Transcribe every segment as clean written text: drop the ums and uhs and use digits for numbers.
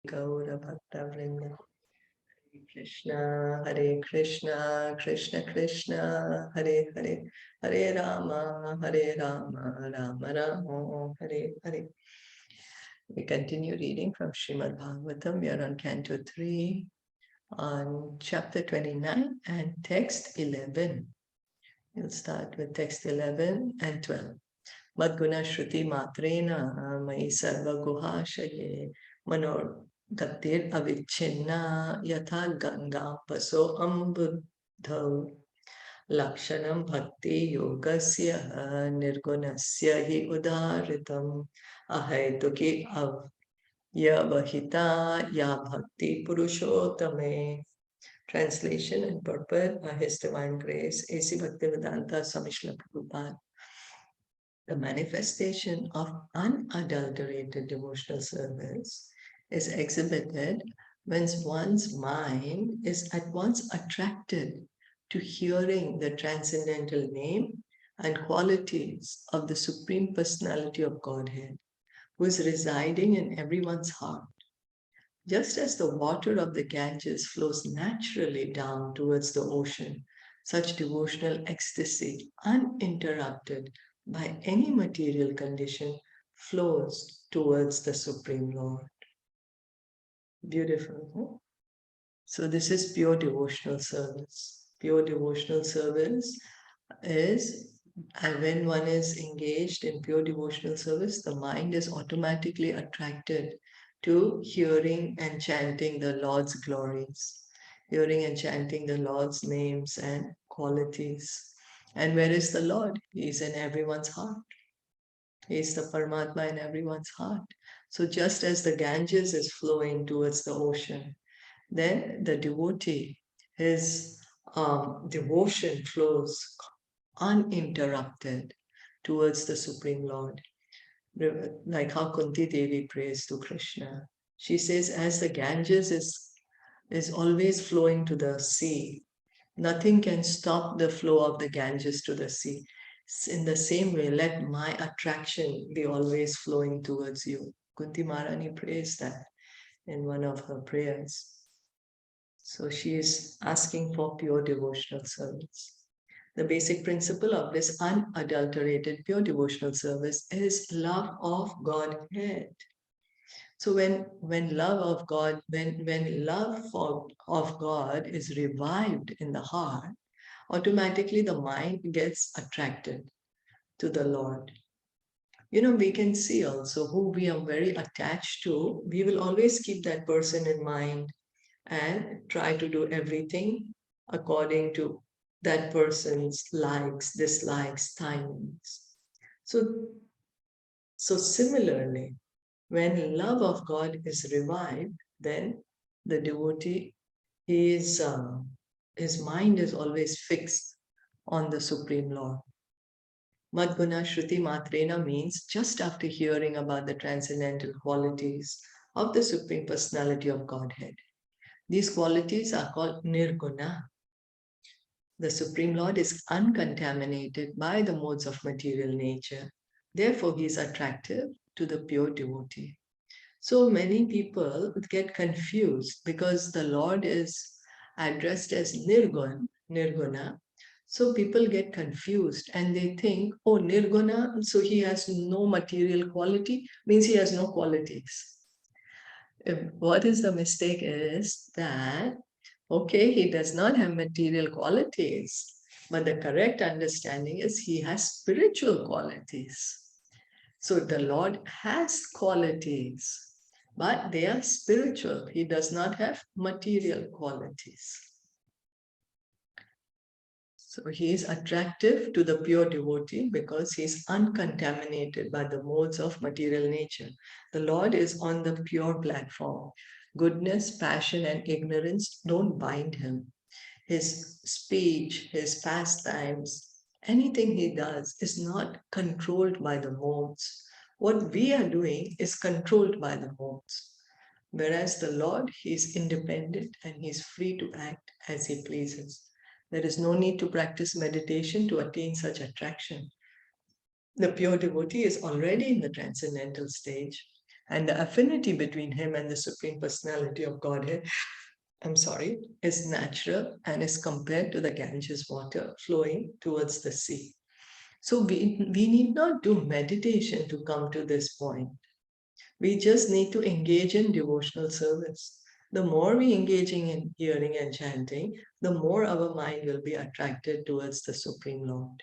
Gaura Bhakta Vrinda. Hare Krishna, Krishna Krishna, Hare Hare, Hare Rama, Rama Rama, Hare Hare. We continue reading from Srimad Bhagavatam. We are on Canto 3, on chapter 29 and text 11. We'll start with text 11 and 12. Madguna Shruti Matrena Mai Sarva Guhashaye Manor Gatir Avichinna Yatha Ganga Paso Ambuddhav Lakshanam Bhakti Yogasya Nirgunasya Hi Udaritam Ahaituki Avyavahita Ya Bhakti Purushottame. Translation and purport by His Divine Grace A.C. Bhaktivedanta Swami Srila Prabhupada. The manifestation of unadulterated devotional service is exhibited when one's mind is at once attracted to hearing the transcendental name and qualities of the Supreme Personality of Godhead, who is residing in everyone's heart. Just as the water of the Ganges flows naturally down towards the ocean, such devotional ecstasy, uninterrupted by any material condition, flows towards the Supreme Lord. Beautiful, huh? So this is pure devotional service. Pure devotional service is, and when one is engaged in pure devotional service, the mind is automatically attracted to hearing and chanting the Lord's glories, hearing and chanting the Lord's names and qualities. And where is the Lord? He is in everyone's heart. He is the Paramatma in everyone's heart. So just as the Ganges is flowing towards the ocean, then the devotee, his devotion flows uninterrupted towards the Supreme Lord. Like how Kunti Devi prays to Krishna. She says, as the Ganges is always flowing to the sea, nothing can stop the flow of the Ganges to the sea. In the same way, let my attraction be always flowing towards you. Kunti Maharani prays that in one of her prayers. So she is asking for pure devotional service. The basic principle of this unadulterated pure devotional service is love of Godhead. So when love of God, when love of God is revived in the heart, automatically the mind gets attracted to the Lord. You know, we can see also who we are very attached to. We will always keep that person in mind and try to do everything according to that person's likes, dislikes, timings. So similarly, when love of God is revived, then the devotee, his mind is always fixed on the Supreme Lord. Madguna Shruti Matrena means just after hearing about the transcendental qualities of the Supreme Personality of Godhead. These qualities are called Nirguna. The Supreme Lord is uncontaminated by the modes of material nature. Therefore, he is attractive to the pure devotee. So many people get confused because the Lord is addressed as Nirguna. So people get confused and they think, oh, Nirguna, so he has no material quality, means he has no qualities. What is the mistake is that, okay, he does not have material qualities, but the correct understanding is he has spiritual qualities. So the Lord has qualities, but they are spiritual. He does not have material qualities. So he is attractive to the pure devotee because he is uncontaminated by the modes of material nature. The Lord is on the pure platform. Goodness, passion, and ignorance don't bind him. His speech, his pastimes, anything he does is not controlled by the modes. What we are doing is controlled by the modes. Whereas the Lord, he is independent and he is free to act as he pleases. There is no need to practice meditation to attain such attraction. The pure devotee is already in the transcendental stage, And the affinity between him and the Supreme Personality of Godhead, is natural and is compared to the Ganges water flowing towards the sea. So we need not do meditation to come to this point. We just need to engage in devotional service. The more we engaging in hearing and chanting, the more our mind will be attracted towards the Supreme Lord.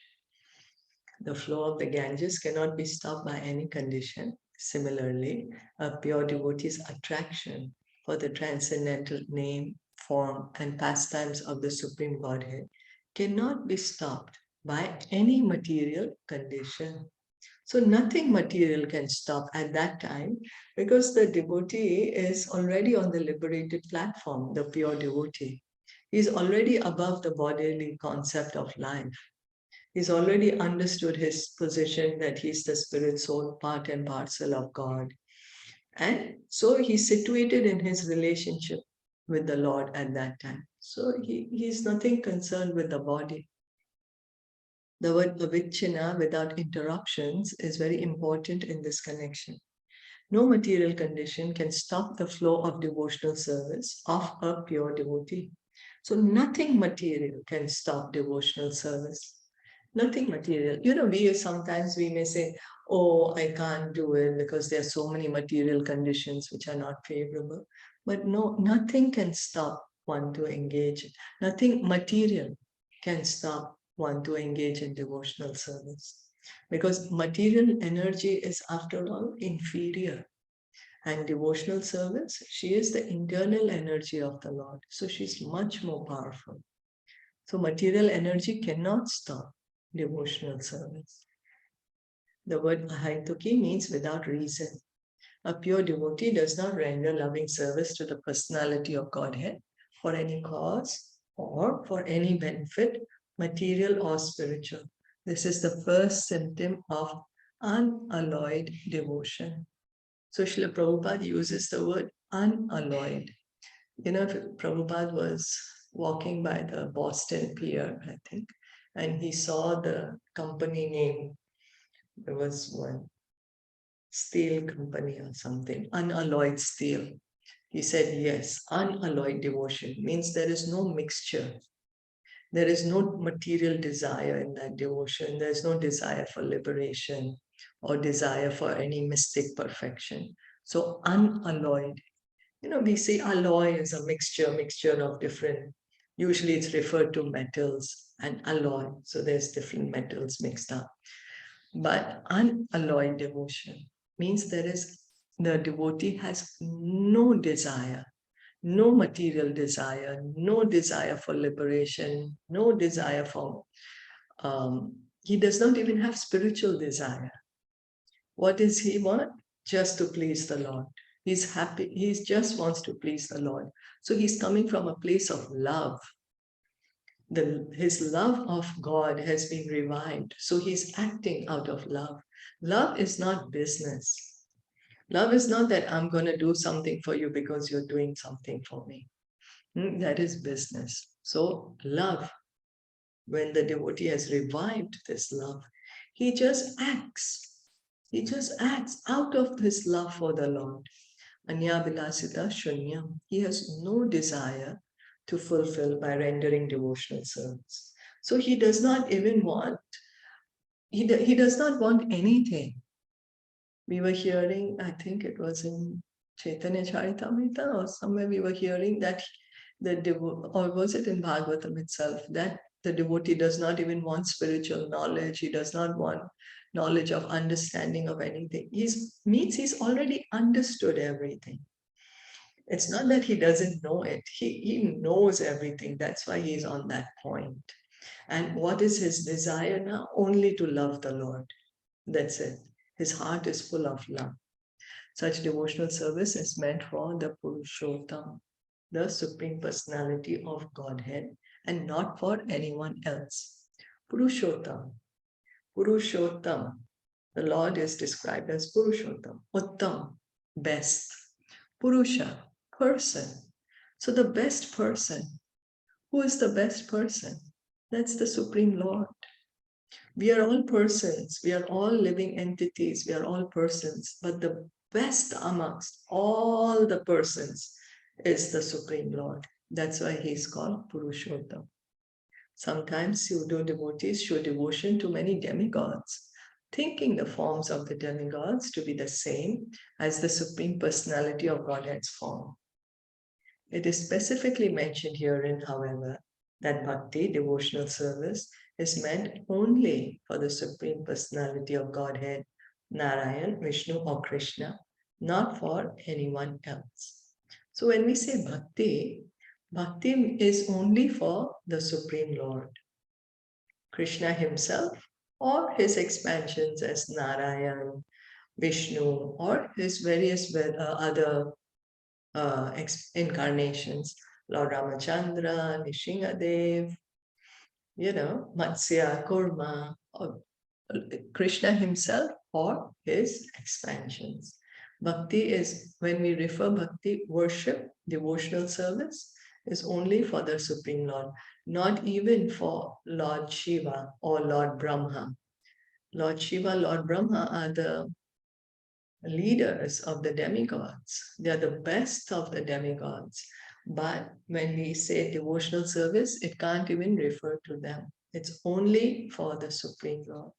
The flow of the Ganges cannot be stopped by any condition. Similarly, a pure devotee's attraction for the transcendental name, form, and pastimes of the Supreme Godhead cannot be stopped by any material condition. So nothing material can stop at that time because the devotee is already on the liberated platform, the pure devotee. He's already above the bodily concept of life. He's already understood his position that he's the spirit soul, part and parcel of God. And so he's situated in his relationship with the Lord at that time. So he's nothing concerned with the body. The word avichina, without interruptions, is very important in this connection. No material condition can stop the flow of devotional service of a pure devotee. So nothing material can stop devotional service. Nothing material. Sometimes we may say, oh, I can't do it because there are so many material conditions which are not favorable. But no, nothing can stop one to engage. Nothing material can stop one to engage in devotional service. Because material energy is, after all, inferior. And devotional service, she is the internal energy of the Lord. So she's much more powerful. So material energy cannot stop devotional service. The word ahaituki means without reason. A pure devotee does not render loving service to the personality of Godhead for any cause or for any benefit, material or spiritual. This is the first symptom of unalloyed devotion. So Srila Prabhupada uses the word unalloyed. Prabhupada was walking by the Boston Pier, I think, and he saw the company name. There was one steel company or something, unalloyed steel. He said, yes, unalloyed devotion means there is no mixture. There is no material desire in that devotion. There is no desire for liberation or desire for any mystic perfection. So unalloyed. We say alloy is a mixture of different, usually it's referred to metals and alloy. So there's different metals mixed up. But unalloyed devotion means the devotee has no desire, no material desire, no desire for liberation, no desire for, he does not even have spiritual desire. What does he want? Just to please the Lord. He's happy. He just wants to please the Lord. So he's coming from a place of love. His love of God has been revived. So he's acting out of love. Love is not business. Love is not that I'm going to do something for you because you're doing something for me. That is business. So love, when the devotee has revived this love, he just acts. He just acts out of his love for the Lord. Anya Bilasita Shunyam. He has no desire to fulfill by rendering devotional service. So he does not even want, he does not want anything. We were hearing, I think it was in Caitanya Caritamrta or somewhere we were hearing that or was it in Bhagavatam itself, that the devotee does not even want spiritual knowledge. He does not want knowledge of understanding of anything. He's already understood everything. It's not that he doesn't know it. He knows everything. That's why he's on that point. And what is his desire now? Only to love the Lord. That's it. His heart is full of love. Such devotional service is meant for the Purushottam, the Supreme Personality of Godhead, and not for anyone else. Purushottam. Purushottam. The Lord is described as Purushottam. Uttam, best. Purusha, person. So the best person. Who is the best person? That's the Supreme Lord. We are all persons. We are all living entities. We are all persons. But the best amongst all the persons is the Supreme Lord. That's why he is called Purushottam. Sometimes pseudo devotees show devotion to many demigods, thinking the forms of the demigods to be the same as the Supreme Personality of Godhead's form. It is specifically mentioned herein, however, that bhakti, devotional service, is meant only for the Supreme Personality of Godhead, Narayan, Vishnu, or Krishna, not for anyone else. So when we say bhakti, bhakti is only for the Supreme Lord, Krishna himself, or his expansions as Narayan, Vishnu, or his various other incarnations, Lord Ramachandra, Nishingadev, Matsya, Kurma, or Krishna himself, or his expansions. Bhakti is, when we refer bhakti, worship, devotional service, is only for the Supreme Lord, not even for Lord Shiva or Lord Brahma. Lord Shiva, Lord Brahma are the leaders of the demigods. They are the best of the demigods. But when we say devotional service, it can't even refer to them. It's only for the Supreme Lord.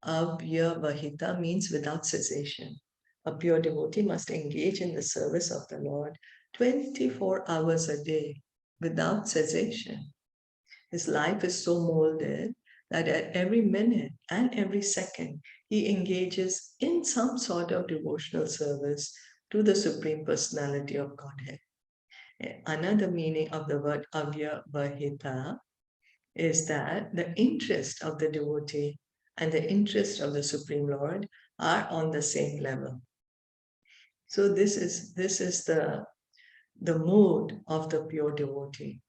Avyavahita means without cessation. A pure devotee must engage in the service of the Lord 24 hours a day without cessation. His life is so molded that at every minute and every second, he engages in some sort of devotional service to the Supreme Personality of Godhead. Another meaning of the word avyavahita is that the interest of the devotee and the interest of the Supreme Lord are on the same level. So this is the mood of the pure devotee.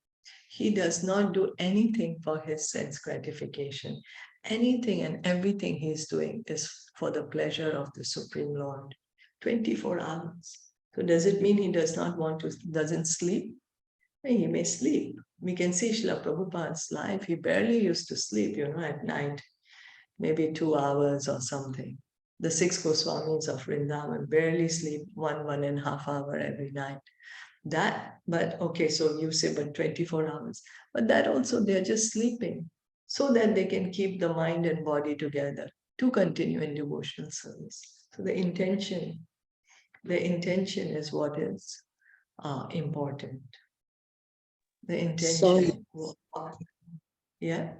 He does not do anything for his sense gratification. Anything and everything he's doing is for the pleasure of the Supreme Lord. 24 hours. So does it mean he doesn't sleep? He may sleep. We can see Srila Prabhupada's life. He barely used to sleep, at night, maybe 2 hours or something. The 6 Goswamis of Vrindavan barely sleep 1.5 hour every night. So you say, but 24 hours. But that also, they're just sleeping so that they can keep the mind and body together to continue in devotional service. So the intention is what is important. The intention. Yeah.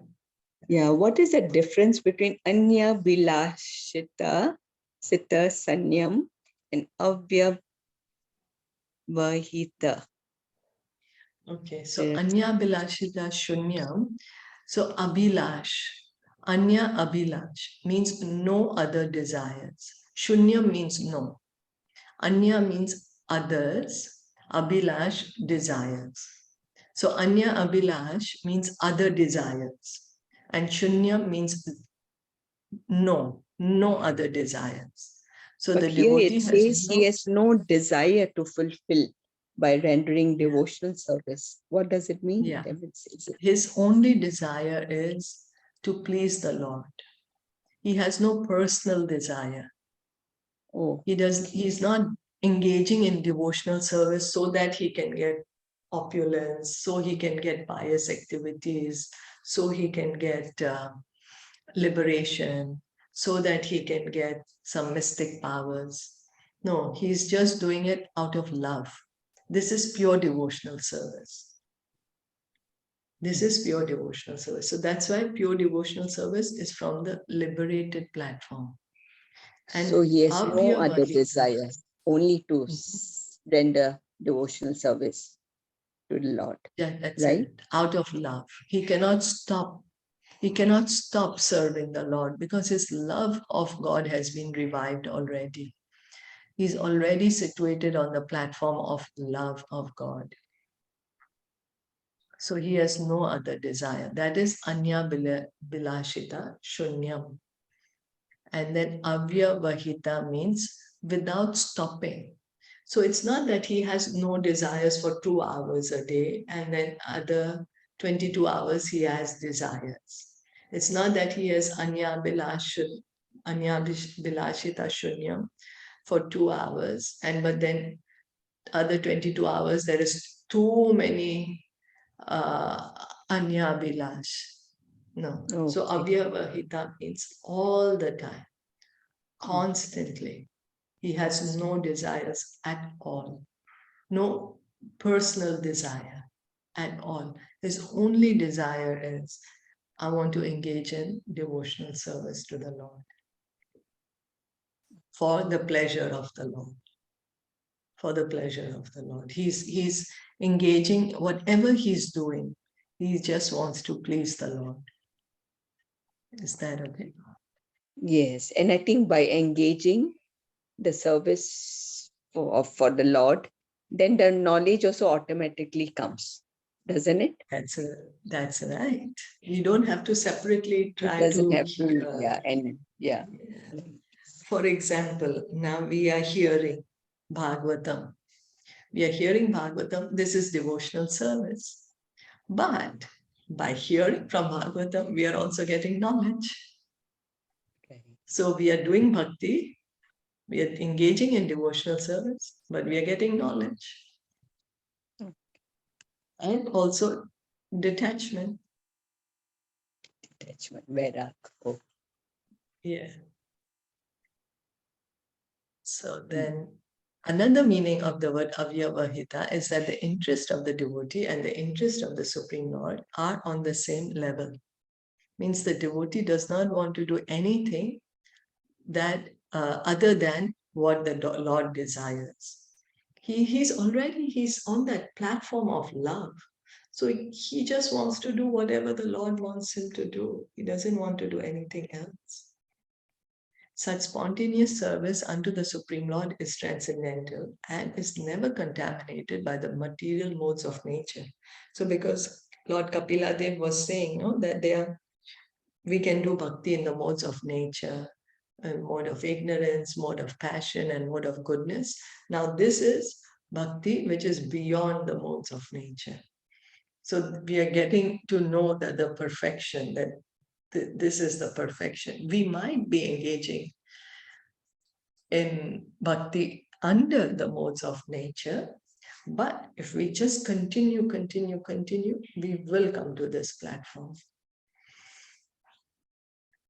Yeah. What is the difference between Anya Bilashita, Sita Sanyam, and Avyavahita? Okay. So Anya Bilashita Shunyam. So Abhilash. Anya Abhilash means no other desires. Shunyam means no. Anya means others. Abhilash, desires. So Anya Abhilash means other desires. And Shunya means no other desires. So But the here devotee it says he has no no desire to fulfill by rendering devotional service. What does it mean? Yeah. His only desire is to please the Lord. He has no personal desire. Oh. He's not engaging in devotional service so that he can get opulence, so he can get pious activities, so he can get liberation, so that he can get some mystic powers. No, he's just doing it out of love. This is pure devotional service. This is pure devotional service. So that's why pure devotional service is from the liberated platform. And so he has no other desire, only to render devotional service to the Lord. Yeah, that's right. It. Out of love. He cannot stop. He cannot stop serving the Lord because his love of God has been revived already. He's already situated on the platform of love of God. So he has no other desire. That is Anya Bilashita Shunyam. And then Avyavahita means without stopping. So it's not that he has no desires for 2 hours a day and then other 22 hours he has desires. It's not that he has Anya Bilashita Shunyam for 2 hours, but then other 22 hours there is too many Anya Bilash. No. Okay. So Avyavahita means all the time, constantly. He has no desires at all, no personal desire at all. His only desire is, I want to engage in devotional service to the Lord for the pleasure of the Lord. For the pleasure of the Lord. He's engaging, whatever he's doing, he just wants to please the Lord. Is that okay? Yes, and I think by engaging the service for the Lord, then the knowledge also automatically comes, doesn't it? That's right. You don't have to separately try Doesn't to. have to, yeah. For example, now we are hearing Bhagavatam. We are hearing Bhagavatam. This is devotional service. But by hearing from Bhagavatam, we are also getting knowledge. Okay. So we are doing bhakti, we are engaging in devotional service, but we are getting knowledge. And also detachment. Detachment, Vairag. Oh. Yeah. So then another meaning of the word avyavahita is that the interest of the devotee and the interest of the Supreme Lord are on the same level. Means the devotee does not want to do anything that other than what the Lord desires. He's on that platform of love. So he just wants to do whatever the Lord wants him to do. He doesn't want to do anything else. Such spontaneous service unto the Supreme Lord is transcendental and is never contaminated by the material modes of nature. So because Lord Kapila Dev was saying that we can do bhakti in the modes of nature, mode of ignorance, mode of passion, and mode of goodness. Now this is bhakti which is beyond the modes of nature. So we are getting to know that the perfection, that this is the perfection. We might be engaging in bhakti under the modes of nature, but if we just continue, we will come to this platform.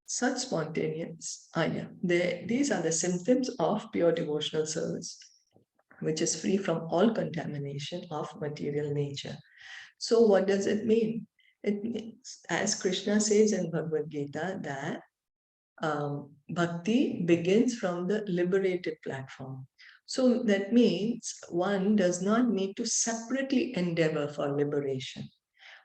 Such spontaneous, these are the symptoms of pure devotional service, which is free from all contamination of material nature. So what does it mean? It means, as Krishna says in Bhagavad Gita, that bhakti begins from the liberated platform. So that means one does not need to separately endeavor for liberation.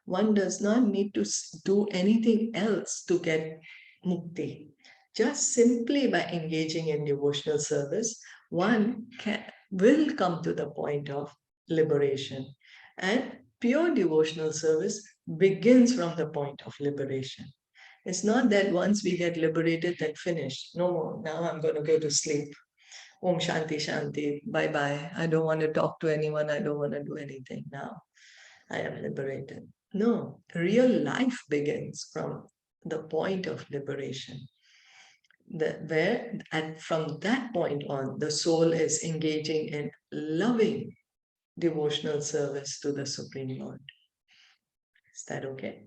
One does not need to do anything else to get mukti. Just simply by engaging in devotional service, one will come to the point of liberation. And pure devotional service begins from the point of liberation. It's not that once we get liberated, that finished. No more. Now I'm going to go to sleep. Om Shanti Shanti. Bye bye. I don't want to talk to anyone. I don't want to do anything now. I am liberated. No, real life begins from the point of liberation. From that point on, the soul is engaging in loving devotional service to the Supreme Lord. Is that okay?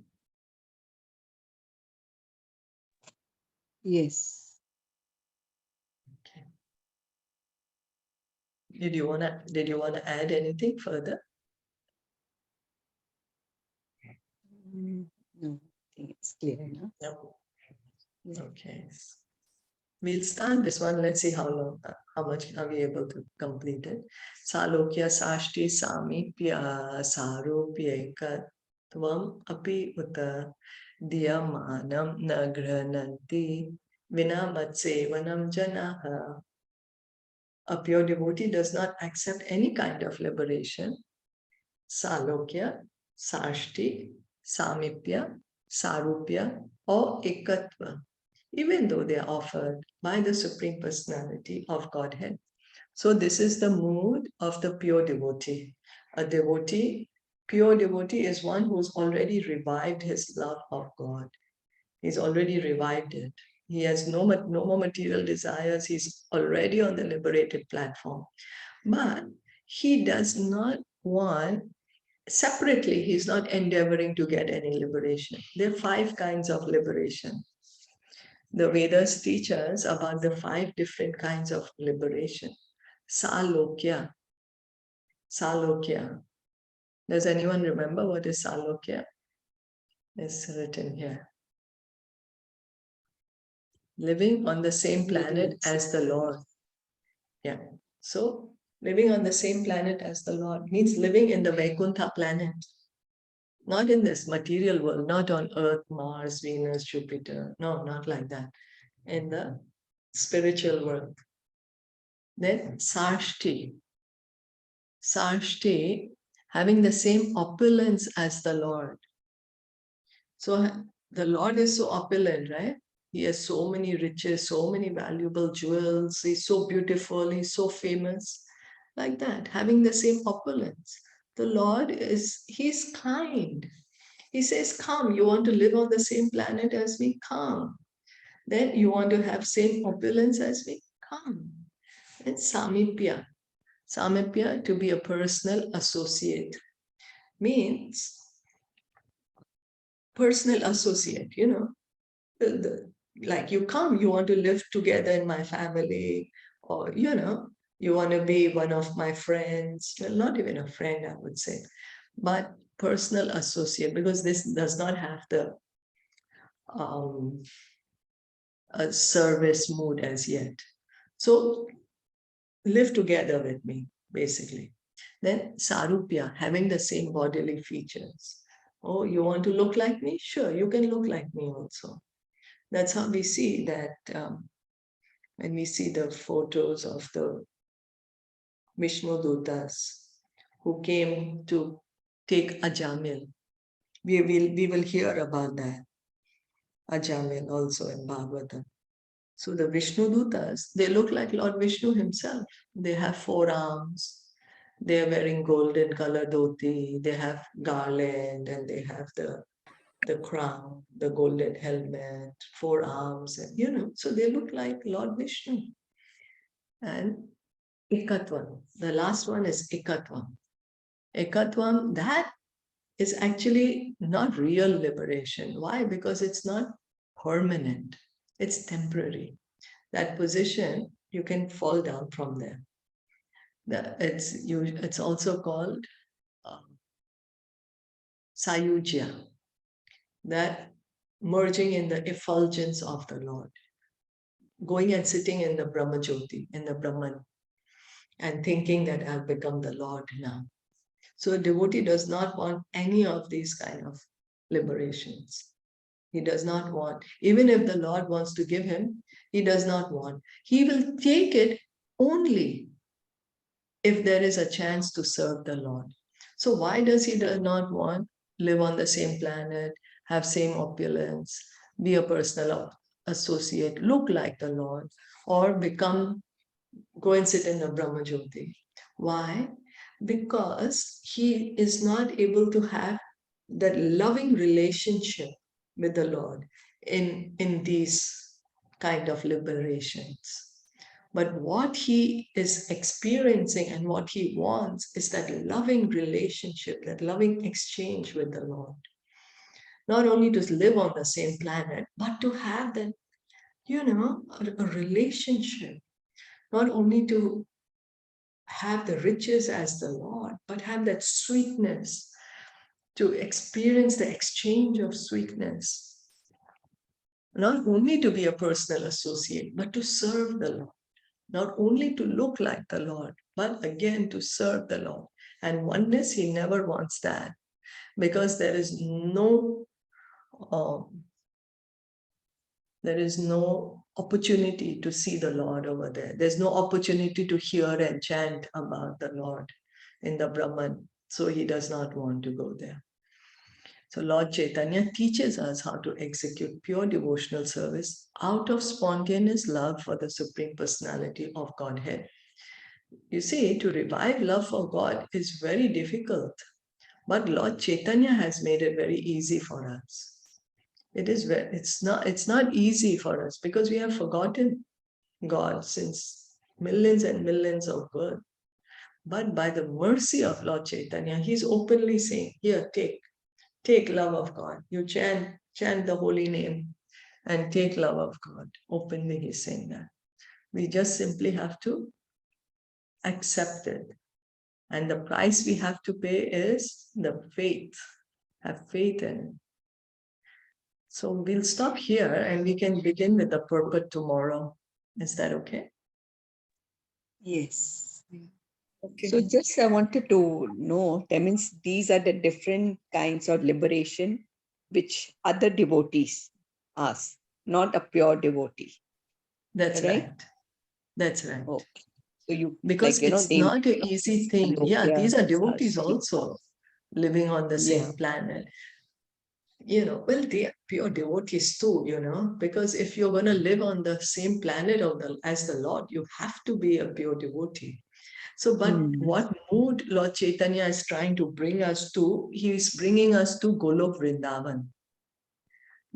Yes. Okay. Did you wanna add anything further? No, I think it's clear enough. No. Okay. We'll start this one. Let's see how much are we able to complete it. Salokya sashti samipya sarupya tvam api uta diyamanam na grananti vinamatsevanam janaha. A pure devotee does not accept any kind of liberation. Salokya, sashti, samipya, sarupya, or ekatva, even though they are offered by the Supreme Personality of Godhead. So this is the mood of the pure devotee. A devotee, pure devotee is one who's already revived his love of God. He's already revived it. He has no more material desires. He's already on the liberated platform. But he does not want, separately, he's not endeavoring to get any liberation. There are 5 kinds of liberation. The Vedas teach us about the 5 different kinds of liberation. Salokya. Salokya. Does anyone remember what is Salokya? It's written here. Living on the same planet as the Lord. Yeah. So living on the same planet as the Lord means living in the Vaikuntha planet. Not in this material world, not on Earth, Mars, Venus, Jupiter. No, not like that. In the spiritual world. Then Sarshti. Sarshti, having the same opulence as the Lord. So the Lord is so opulent, right? He has so many riches, so many valuable jewels. He's so beautiful. He's so famous. Like that, having the same opulence. The Lord he's kind. He says, come, you want to live on the same planet as me? Come. Then you want to have same opulence as me? Come. It's Samipya. Samipya, to be a personal associate, means personal associate, like you come, you want to live together in my family, or, you want to be one of my friends. Well, not even a friend, I would say, but personal associate, because this does not have the a service mood as yet. So live together with me, basically. Then Sarupya, having the same bodily features. Oh, you want to look like me? Sure, you can look like me also. That's how we see that when we see the photos of the Vishnu Dutas who came to take Ajamil. We will hear about that Ajamil also in Bhagavatam. So the Vishnu Dutas, they look like Lord Vishnu himself. They have 4 arms. They're wearing golden colored dhoti. They have garland, and they have the crown, the golden helmet, 4 arms, and so they look like Lord Vishnu. And Ekatvam, the last one is Ekatvam. Ekatvam, that is actually not real liberation. Why? Because it's not permanent, it's temporary. That position, you can fall down from there. It's also called Sayujya, that merging in the effulgence of the Lord, going and sitting in the Brahmajyoti, in the Brahman, and thinking that I've become the Lord now. So a devotee does not want any of these kind of liberations. He does not want, even if the Lord wants to give him, he does not want. He will take it only if there is a chance to serve the Lord. So why does he not want live on the same planet, have same opulence, be a personal associate, look like the Lord, or go and sit in the Brahmajyoti? Why? Because he is not able to have that loving relationship with the Lord in these kind of liberations. But what he is experiencing and what he wants is that loving relationship, that loving exchange with the Lord. Not only to live on the same planet, but to have that, a relationship. Not only to have the riches as the Lord, but have that sweetness, to experience the exchange of sweetness. Not only to be a personal associate, but to serve the Lord. Not only to look like the Lord, but again to serve the Lord. And oneness, he never wants that, because there is no opportunity to see the Lord over there. There's no opportunity to hear and chant about the Lord in the Brahman. So he does not want to go there. So Lord Chaitanya teaches us how to execute pure devotional service out of spontaneous love for the Supreme Personality of Godhead. You see, to revive love for God is very difficult, but Lord Chaitanya has made it very easy for us. It's not easy for us because we have forgotten God since millions and millions of births. But by the mercy of Lord Chaitanya, he's openly saying, here, take love of God. You chant the holy name and take love of God. Openly he's saying that. We just simply have to accept it. And the price we have to pay is the faith. Have faith in it. So we'll stop here and we can begin with the purport tomorrow. Is that okay? Yes. Okay. So just I wanted to know, that means these are the different kinds of liberation which other devotees ask, not a pure devotee. That's Right? right. That's right. Okay. So you Because it's they not an easy thing. Yeah, Alokya, these are devotees Shilpa. also living on the Yeah. same planet. Well, they are pure devotees too, because if you're going to live on the same planet as the Lord, you have to be a pure devotee. So, but what mood Lord Chaitanya is trying to bring us to, he is bringing us to Golok Vrindavan.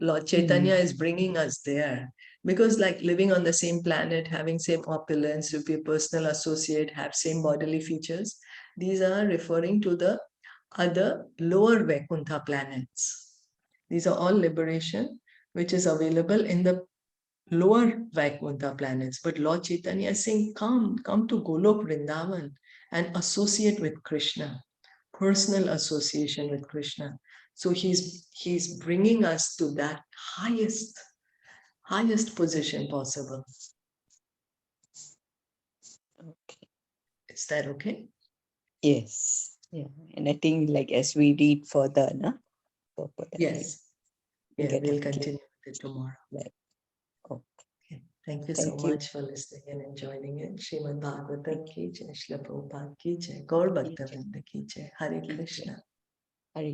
Lord Chaitanya is bringing us there because like living on the same planet, having same opulence, to be a personal associate, have same bodily features, these are referring to the other lower Vaikuntha planets. These are all liberation which is available in the lower Vaikuntha planets. But Lord Chaitanya is saying, come to Golok Vrindavan and associate with Krishna, personal association with Krishna. So he's bringing us to that highest position possible. Okay. Is that okay? Yes. Yeah. And I think like as we read further, Yes. Yeah, get we'll a clear. continue with it tomorrow. Right. Okay. Okay. Thank you so Thank you. much for listening and joining in. Srimad Bhagavatam ki jai, Shilpa Prabhupada ki jai, Gaur Bhakta Vrinda ki jai, Hare Krishna.